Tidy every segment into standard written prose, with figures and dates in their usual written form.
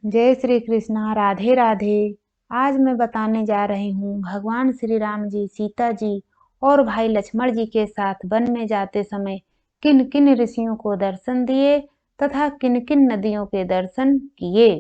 जय श्री कृष्णा। राधे राधे। आज मैं बताने जा रही हूँ भगवान श्री राम जी सीता जी और भाई लक्ष्मण जी के साथ वन में जाते समय किन किन ऋषियों को दर्शन दिए तथा किन किन नदियों के दर्शन किए।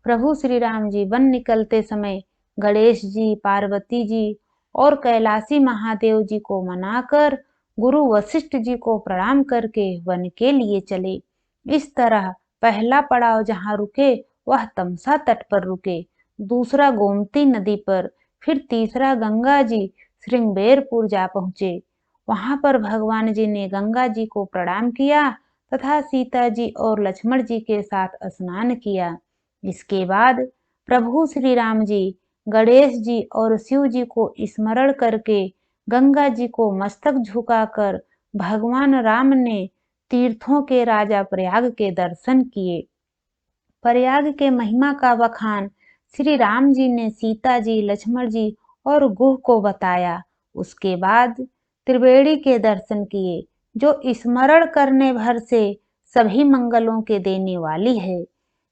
प्रभु श्री राम जी वन निकलते समय गणेश जी, पार्वती जी और कैलाशी महादेव जी को मनाकर गुरु वशिष्ठ जी को प्रणाम करके वन के लिए चले। इस तरह पहला पड़ाव जहाँ रुके वह तमसा तट पर रुके, दूसरा गोमती नदी पर, फिर तीसरा गंगा जी श्रृंगबेरपुर जा पहुंचे। वहां पर भगवान जी ने गंगा जी को प्रणाम किया तथा सीता जी और लक्ष्मण जी के साथ स्नान किया। इसके बाद प्रभु श्री राम जी गणेश जी और शिव जी को स्मरण करके गंगा जी को मस्तक झुकाकर भगवान राम ने तीर्थों के राजा प्रयाग के दर्शन किए। प्रयाग के महिमा का बखान श्री राम जी ने सीता जी, लक्ष्मण जी और गुह को बताया। उसके बाद त्रिवेणी के दर्शन किए, जो स्मरण करने भर से सभी मंगलों के देने वाली है।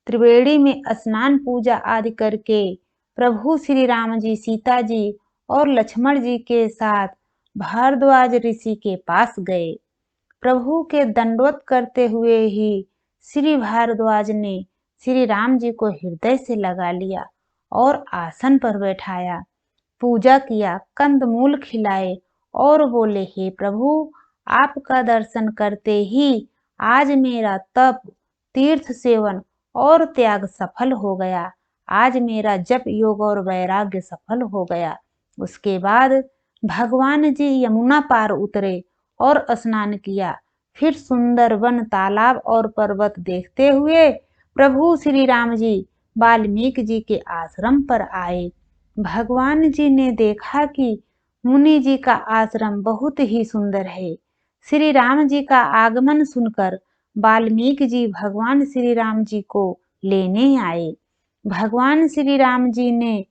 त्रिवेणी में स्नान पूजा आदि करके प्रभु श्री राम जी सीता जी और लक्ष्मण जी के साथ भारद्वाज ऋषि के पास गए। प्रभु के दंडवत करते हुए ही श्री भारद्वाज ने श्री राम जी को हृदय से लगा लिया और आसन पर बैठाया, पूजा किया, कंदमूल खिलाए और बोले, हे प्रभु, आपका दर्शन करते ही आज मेरा तप, तीर्थ सेवन और त्याग सफल हो गया। आज मेरा जप, योग और वैराग्य सफल हो गया। उसके बाद भगवान जी यमुना पार उतरे और स्नान किया। फिर सुंदर वन, तालाब और पर्वत देखते हुए प्रभु श्री राम जी वाल्मीकि जी के आश्रम पर आए। भगवान जी ने देखा कि मुनि जी का आश्रम बहुत ही सुंदर है। श्री राम जी का आगमन सुनकर वाल्मीकि जी भगवान श्री राम जी को लेने आए। भगवान श्री राम जी ने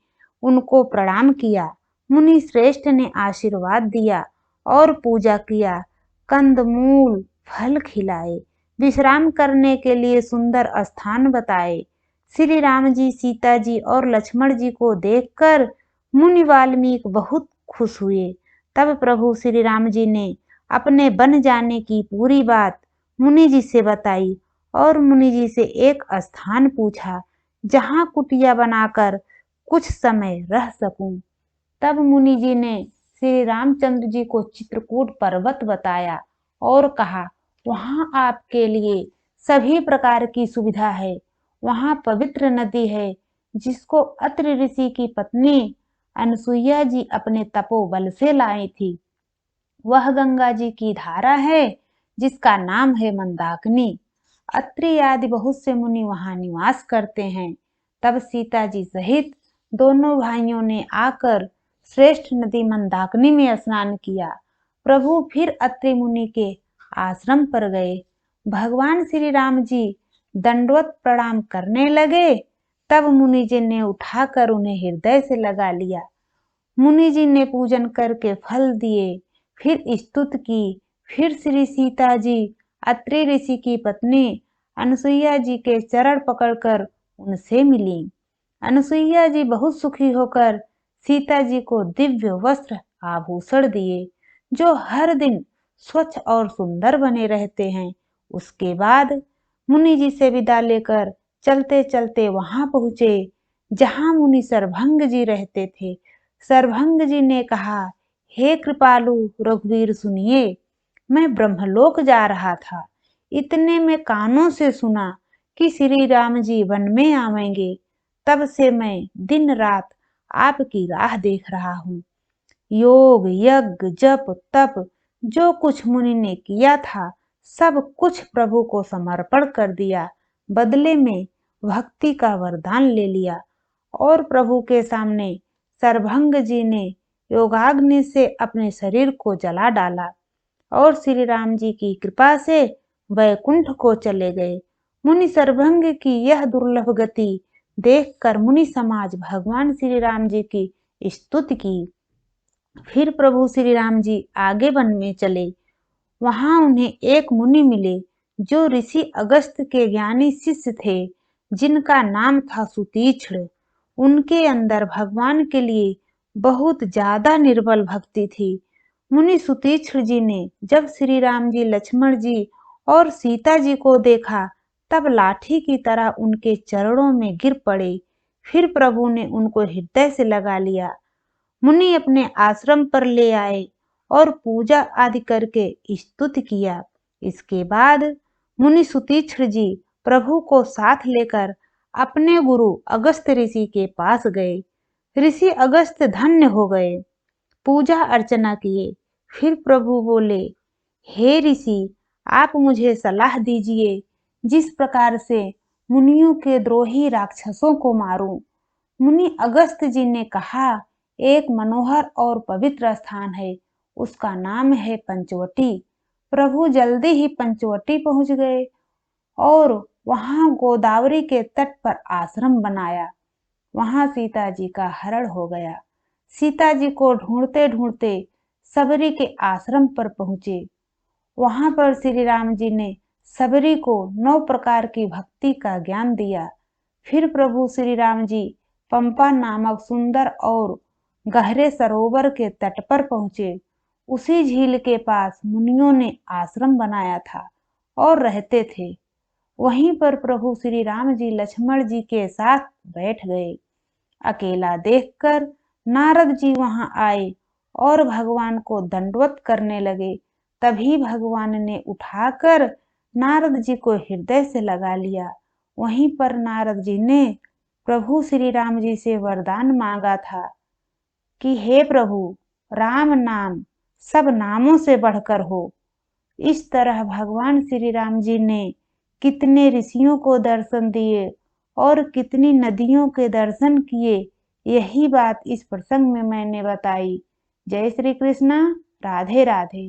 उनको प्रणाम किया। मुनि श्रेष्ठ ने आशीर्वाद दिया और पूजा किया, कंदमूल फल खिलाए, विश्राम करने के लिए सुंदर स्थान बताए। श्री राम जी, सीता जी और लक्ष्मण जी को देखकर मुनि वाल्मीकि बहुत खुश हुए। तब प्रभु श्री राम जी ने अपने बन जाने की पूरी बात मुनि जी से बताई और मुनि जी से एक स्थान पूछा जहां कुटिया बनाकर कुछ समय रह सकूं। तब मुनि जी ने श्री रामचंद्र जी को चित्रकूट पर्वत बताया और कहा, वहां आपके लिए सभी प्रकार की सुविधा है। वहां पवित्र नदी है जिसको अत्रि ऋषि की पत्नी अनसुईया जी अपने तपोबल से लाई थी। वह गंगा जी की धारा है जिसका नाम है मंदाकिनी। अत्रि आदि बहुत से मुनि वहां निवास करते हैं। तब सीता जी सहित दोनों भाइयों ने आकर श्रेष्ठ नदी मंदाकिनी में स्नान किया। प्रभु फिर अत्रि मुनि के आश्रम पर गए। भगवान श्री राम जी दंडवत प्रणाम करने लगे। तब मुनि जी ने उठाकर उन्हें हृदय से लगा लिया। मुनि जी ने पूजन करके फल दिए, फिर स्तुति की। फिर श्री सीता जी अत्रि ऋषि की पत्नी अनसुईया जी के चरण पकड़कर उनसे मिली। अनसुईया जी बहुत सुखी होकर सीता जी को दिव्य वस्त्र आभूषण दिए, जो हर दिन स्वच्छ और सुंदर बने रहते हैं। उसके बाद मुनि जी से विदा लेकर चलते चलते वहां पहुंचे जहां मुनि सर्वभंग जी रहते थे। सर्वभंग जी ने कहा, हे कृपालु रघुवीर, सुनिए, मैं ब्रह्मलोक जा रहा था। इतने में कानों से सुना कि श्री राम जी वन में आवेंगे। तब से मैं दिन रात आपकी राह देख रहा हूँ। योग, यज्ञ, जप, तप जो कुछ मुनि ने किया था, सब कुछ प्रभु को समर्पण कर दिया। बदले में भक्ति का वरदान ले लिया और प्रभु के सामने सर्वभंग जी ने योगाग्नि से अपने शरीर को जला डाला और श्री राम जी की कृपा से वैकुंठ को चले गए। मुनि सर्वभंग की यह दुर्लभ गति देखकर मुनि समाज भगवान श्री राम जी की स्तुति की। फिर प्रभु श्री राम जी आगे वन में चले। वहां उन्हें एक मुनि मिले जो ऋषि अगस्त के ज्ञानी शिष्य थे। जिनका नाम था सुतीक्ष्ण। उनके अंदर भगवान के लिए बहुत ज्यादा निर्बल भक्ति थी। मुनि सुतीक्ष्ण जी ने जब श्री राम जी, लक्ष्मण जी और सीता जी को देखा, तब लाठी की तरह उनके चरणों में गिर पड़े। फिर प्रभु ने उनको हृदय से लगा लिया। मुनि अपने आश्रम पर ले आए और पूजा आदि करके स्तुति किया। इसके बाद मुनि सुतीक्ष्ण जी प्रभु को साथ लेकर अपने गुरु अगस्त्य ऋषि के पास गए। ऋषि अगस्त्य धन्य हो गए, पूजा अर्चना किए। फिर प्रभु बोले, हे ऋषि, आप मुझे सलाह दीजिए जिस प्रकार से मुनियों के द्रोही राक्षसों को मारूं। मुनि अगस्त्य जी ने कहा, एक मनोहर और पवित्र स्थान है, उसका नाम है पंचवटी। प्रभु जल्दी ही पंचवटी पहुंच गए और वहां गोदावरी के तट पर आश्रम बनाया। वहां सीता जी का हरण हो गया। सीता जी को ढूंढते ढूंढते सबरी के आश्रम पर पहुंचे। वहां पर श्री राम जी ने सबरी को 9 प्रकार की भक्ति का ज्ञान दिया। फिर प्रभु श्री राम जी पंपा नामक सुंदर और गहरे सरोवर के तट पर पहुंचे। उसी झील के पास मुनियों ने आश्रम बनाया था और रहते थे। वहीं पर प्रभु श्री राम जी लक्ष्मण जी के साथ बैठ गए। अकेला देखकर नारद जी वहां आए और भगवान को दंडवत करने लगे। तभी भगवान ने उठाकर नारद जी को हृदय से लगा लिया। वहीं पर नारद जी ने प्रभु श्री राम जी से वरदान मांगा था कि हे प्रभु, राम नाम सब नामों से बढ़कर हो। इस तरह भगवान श्री राम जी ने कितने ऋषियों को दर्शन दिए और कितनी नदियों के दर्शन किए, यही बात इस प्रसंग में मैंने बताई। जय श्री कृष्णा। राधे राधे।